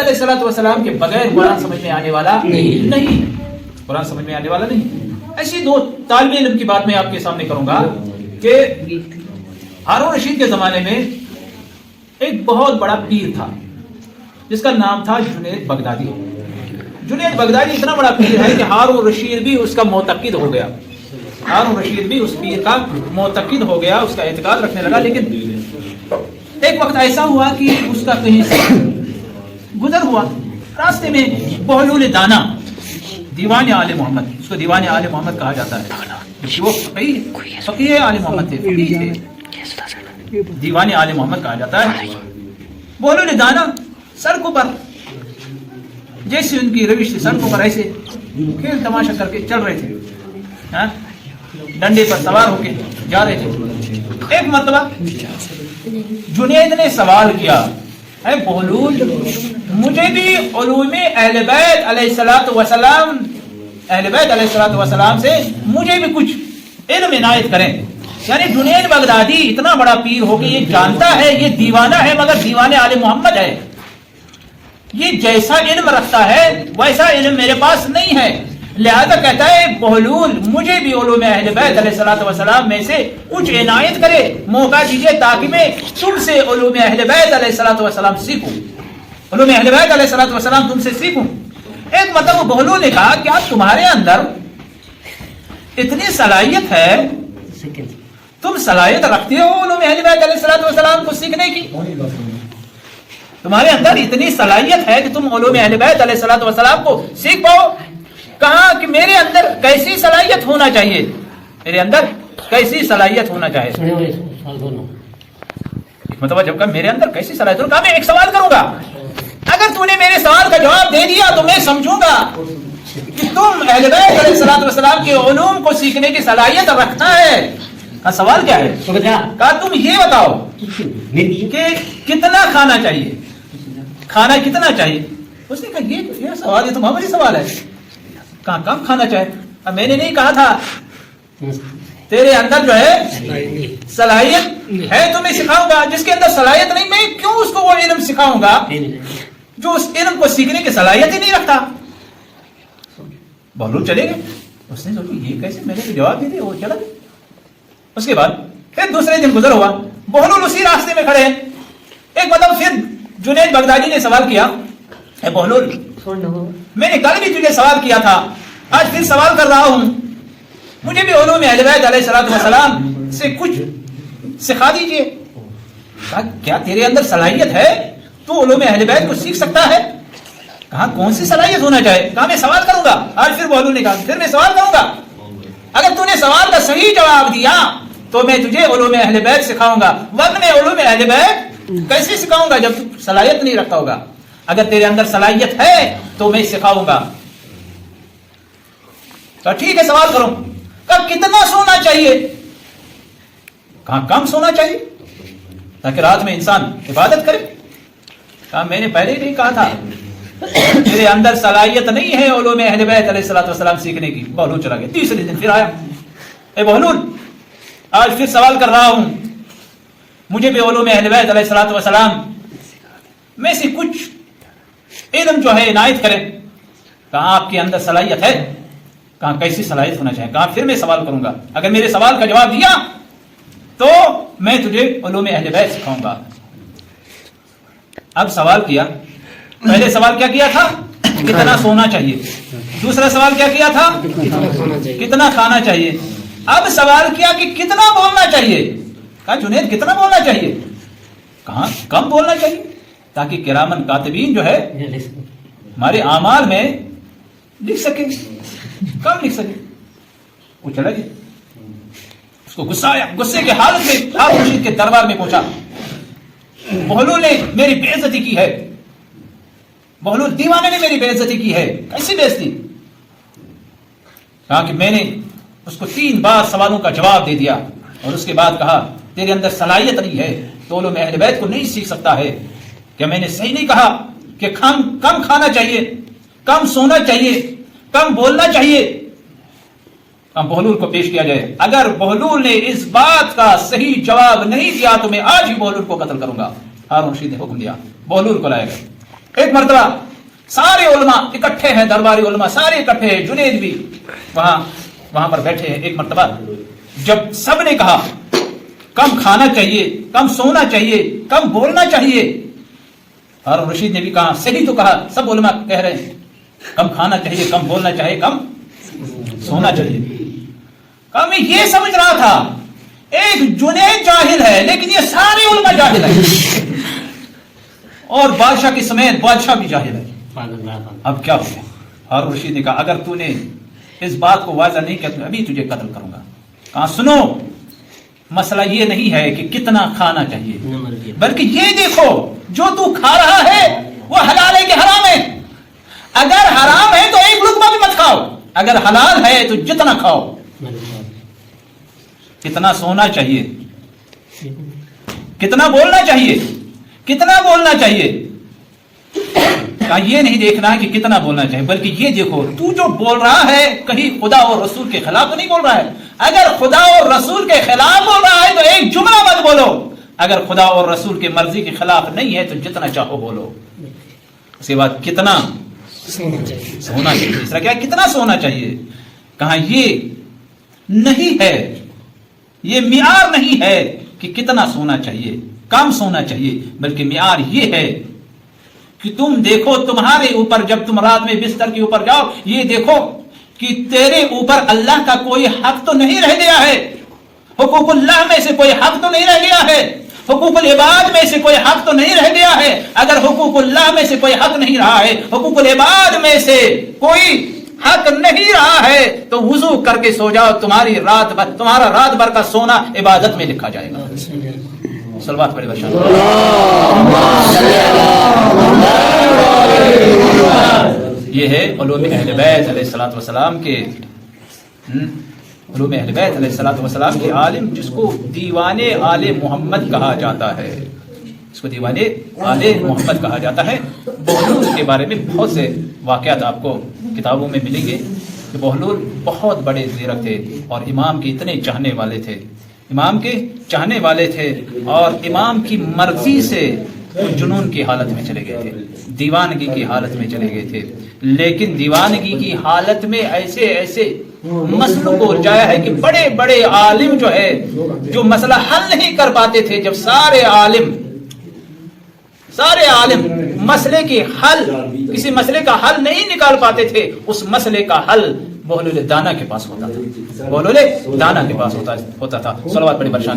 علیہ الصلوۃ والسلام کے بغیر قرآن سمجھ میں آنے والا نہیں، قرآن سمجھ میں آنے والا نہیں۔ ایسی دو طالب علم کی بات میں آپ کے سامنے کروں گا کہ ہارون رشید کے زمانے میں ایک بہت بڑا پیر تھا جس کا نام تھا جنید بغدادی۔ جنید بغدادی اتنا بڑا پیر ہے کہ ہارون رشید بھی اس کا معتقد ہو گیا، ہارون رشید بھی اس پیر کا معتقد ہو گیا، اس کا اعتقاد رکھنے لگا۔ لیکن ایک وقت ایسا ہوا کہ اس کا کہیں سے گزر ہوا، راستے میں بہلول دانا، دیوان آل محمد، اس کو دیوان آل محمد کہا جاتا ہے، وہ فقیہ آل محمد تھے، فقیہ تھے، دیوان آل محمد کہا جاتا ہے۔ بہلول دانا سڑکوں پر جیسے ان کی روش تھی، سڑکوں پر ایسے کھیل تماشا کر کے چل رہے تھے، ڈنڈے پر سوار ہو کے جا رہے تھے۔ ایک مرتبہ جنید نے سوال کیا، اے بہلول، مجھے بھی علوم اہل بیت علیہ الصلوۃ والسلام، اہل بیت علیہ الصلوۃ والسلام سے مجھے بھی کچھ علم عنایت کریں۔ یعنی جنید بغدادی اتنا بڑا پیر ہو کے یہ جانتا ہے یہ دیوانہ ہے مگر دیوان آل محمد ہے، یہ جیسا علم رکھتا ہے ویسا علم میرے پاس نہیں ہے، لہذا کہتا ہے بہلول مجھے بھی علوم اہل بیت علیہ الصلوۃ والسلام میں سے کچھ عنایت کرے، موقع دیجیے تاکہ میں تم سے علوم اہل بیت علیہ الصلوۃ والسلام سیکھوں، علوم اہل بیت علیہ الصلوۃ والسلام تم سے سیکھوں۔ ایک مطلب بہلول نے کہا کہ تمہارے اندر اتنی صلاحیت ہے، تم صلاحیت رکھتے ہو علوم اہل بیت علیہ الصلوۃ والسلام کو سیکھنے کی، تمہارے اندر اتنی صلاحیت ہے کہ تم علوم اہل بیت علیہ الصلوۃ والسلام کو سیکھ پاؤ۔ کہا کہ میرے اندر کیسی صلاحیت ہونا چاہیے، میرے اندر کیسی صلاحیت ہونا چاہیے، مطلب جب کہ میرے اندر کیسی صلاحیت ہونا، کہا میں ایک سوال کروں گا، اگر تو نے میرے سوال کا جواب دے دیا تو میں سمجھوں گا کہ تم اہل بیت علیہ الصلوۃ والسلام کے علوم کو سیکھنے کی صلاحیت رکھنا ہے۔ کہا سوال کیا ہے؟ کہا تم یہ بتاؤ کہ کتنا کھانا چاہیے، کھانا کتنا چاہیے؟ اس نے کہا یہ سوال، یہ تو معمولی سوال ہے، کہاں کم کھانا چاہے؟ اب میں نے نہیں کہا تھا تیرے اندر جو ہے صلاحیت ہے تو میں سکھاؤں گا، جس کے اندر صلاحیت نہیں میں کیوں اس کو وہ علم سکھاؤں گا جو اس علم کو سیکھنے کی صلاحیت ہی نہیں رکھتا۔ بہلول چلے گئے، اس نے سوچا یہ کیسے، میں نے جواب دے دیا، وہ چلا گیا۔ اس کے بعد پھر دوسرے دن گزر ہوا، بہلول اسی راستے میں کھڑے ہیں، ایک مطلب پھر جنید بغدادی نے سوال کیا، اے بہلول میں نے کل بھی تجھے سوال کیا تھا، آج پھر سوال کر رہا ہوں، مجھے بھی علوم اہل بیت علیہ الصلوۃ والسلام سے کچھ سکھا دیجئے۔ کہا کیا تیرے اندر صلاحیت ہے، تو علوم اہل بیت کو سیکھ سکتا ہے؟ کہا کون سی صلاحیت ہونا چاہے؟ کہا میں سوال کروں گا۔ آج پھر بہلول نے کہا پھر میں سوال کروں گا، اگر تو نے سوال کا صحیح جواب دیا تو میں تجھے علوم اہل بیت سکھاؤں گا، ورنہ میں علوم اہل بیت کیسے سکھاؤں گا جب تو صلاحیت نہیں رکھتا ہوگا؟ اگر تیرے اندر صلاحیت ہے تو میں سکھاؤں گا۔ تو ٹھیک ہے سوال کرو۔ کہا کتنا سونا چاہیے؟ کہا کم سونا چاہیے تاکہ رات میں انسان عبادت کرے۔ کہا میں نے پہلے نہیں کہا تھا تیرے اندر صلاحیت نہیں ہے علوم اہل بیت علیہ الصلوۃ والسلام سیکھنے کی۔ بہلول چلا گیا، تیسرے دن پھر آیا، اے بہلول آج پھر سوال کر رہا ہوں، مجھے بھی علوم اہل بیت علیہ الصلوۃ والسلام میں سے کچھ علم جو ہے عنایت کریں۔ کہا آپ کے اندر صلاحیت ہے؟ کہا کیسی صلاحیت ہونا چاہیے؟ کہا پھر میں سوال کروں گا، اگر میرے سوال کا جواب دیا تو میں تجھے علوم اہل بیت سکھاؤں گا۔ اب سوال کیا، پہلے سوال کیا کیا تھا؟ کتنا سونا چاہیے۔ دوسرا سوال کیا کیا تھا؟ کتنا کھانا چاہیے۔ اب سوال کیا کہ کتنا بولنا چاہیے۔ کہا جنید کتنا بولنا چاہیے؟ کہاں کم بولنا چاہیے تاکہ کرامن کاتبین جو ہے ہمارے اعمال میں لکھ سکے، کم لکھ سکے۔ وہ چلا گیا، اس کو غصہ آیا، غصے کے حالت میں ہارون رشید کے دربار میں پہنچا۔ بہلول نے میری بے عزتی کی ہے، بہلول دیوانے نے میری بے عزتی کی ہے۔ کیسی بے عزتی؟ کہا کہ میں نے اس کو 3 بار سوالوں کا جواب دے دیا اور اس کے بعد کہا تیرے اندر صلاحیت نہیں ہے تو علوم اہل بیت کو نہیں سیکھ سکتا ہے۔ کیا میں نے صحیح نہیں کہا کہ کم کھانا چاہیے، کم سونا چاہیے، کم بولنا چاہیے؟ بہلول کو پیش کیا جائے۔ اگر بہلول نے اس بات کا صحیح جواب نہیں دیا تو میں آج ہی بہلول کو قتل کروں گا۔ ہارون رشید نے حکم دیا، بہلول کو لایا گیا۔ ایک مرتبہ سارے علماء اکٹھے ہیں، درباری علماء سارے اکٹھے ہیں، جنید بھی وہاں پر بیٹھے ہیں. ایک مرتبہ جب سب نے کہا کم کھانا چاہیے، کم سونا چاہیے، کم بولنا چاہیے، ہارون رشید نے بھی کہا صحیح تو کہا، سب علماء کہہ رہے ہیں کم کھانا چاہیے، کم بولنا چاہیے، کم سونا چاہیے. کہا میں یہ سمجھ رہا تھا ایک جنید جاہل ہے لیکن یہ سارے علماء جاہل ہیں، اور بادشاہ کے سمیت بادشاہ بھی جاہل ہے. اب کیا ہو گیا؟ ہارون رشید نے کہا اگر تو نے اس بات کو واضح نہیں کیا تو ابھی تجھے قتل کروں گا. کہا سنو، مسئلہ یہ نہیں ہے کہ کتنا کھانا چاہیے، بلکہ یہ دیکھو جو تو کھا رہا ہے وہ حلال ہے کہ حرام ہے. اگر حرام ہے تو ایک لقمہ بھی مت کھاؤ، اگر حلال ہے تو جتنا کھاؤ. کتنا سونا چاہیے، کتنا بولنا چاہیے، کتنا بولنا چاہیے. کہا یہ نہیں دیکھنا کہ کتنا بولنا چاہیے، بلکہ یہ دیکھو تو جو بول رہا ہے کہیں خدا اور رسول کے خلاف تو نہیں بول رہا ہے. اگر خدا اور رسول کے خلاف بول رہا ہے تو ایک جملہ مت بولو، اگر خدا اور رسول کے مرضی کے خلاف نہیں ہے تو جتنا چاہو بولو. اس کے بعد کتنا سونا چاہیے، اس طرح کیا کتنا سونا چاہیے. کہاں یہ نہیں ہے، یہ معیار نہیں ہے کہ کتنا سونا چاہیے، کم سونا چاہیے، بلکہ معیار یہ ہے کہ تم دیکھو تمہارے اوپر جب تم رات میں بستر کے اوپر جاؤ یہ دیکھو کہ تیرے اوپر اللہ کا کوئی حق تو نہیں رہ گیا ہے، حقوق اللہ میں سے کوئی حق تو نہیں رہ گیا ہے، حقوق العباد میں سے کوئی حق تو نہیں رہ گیا ہے. اگر حقوق اللہ میں سے کوئی حق نہیں رہا ہے، حقوق العباد میں سے کوئی حق نہیں رہا ہے تو وضو کر کے سو جاؤ، تمہارا رات بھر کا سونا عبادت میں لکھا جائے گا. صلوات پڑھیں بشار. یہ ہے علوم اہل بیت علیہ الصلوۃ والسلام کے علوم اہل بیت علیہ الصلوۃ والسلام کے عالم، جس کو دیوان آل محمد کہا جاتا ہے، اس کو دیوان آل محمد کہا جاتا ہے. بہلول کے بارے میں بہت سے واقعات آپ کو کتابوں میں ملیں گے کہ بہلول بہت بڑے زیرک تھے اور امام کے اتنے چاہنے والے تھے، امام کے چاہنے والے تھے، اور امام کی مرضی سے وہ جنون کی حالت میں چلے گئے تھے، دیوانگی کی حالت میں چلے گئے تھے. لیکن دیوانگی کی حالت میں ایسے ایسے مسئلوں کو الجھایا ہے کہ بڑے بڑے عالم جو ہے جو مسئلہ حل نہیں کر پاتے تھے، جب سارے عالم مسئلے کی حل، کسی مسئلے کا حل نہیں نکال پاتے تھے، اس مسئلے کا حل بہلول دانا کے پاس ہوتا تھا، بہلول دانا کے پاس ہوتا تھا. صلوات پڑھیں برشان.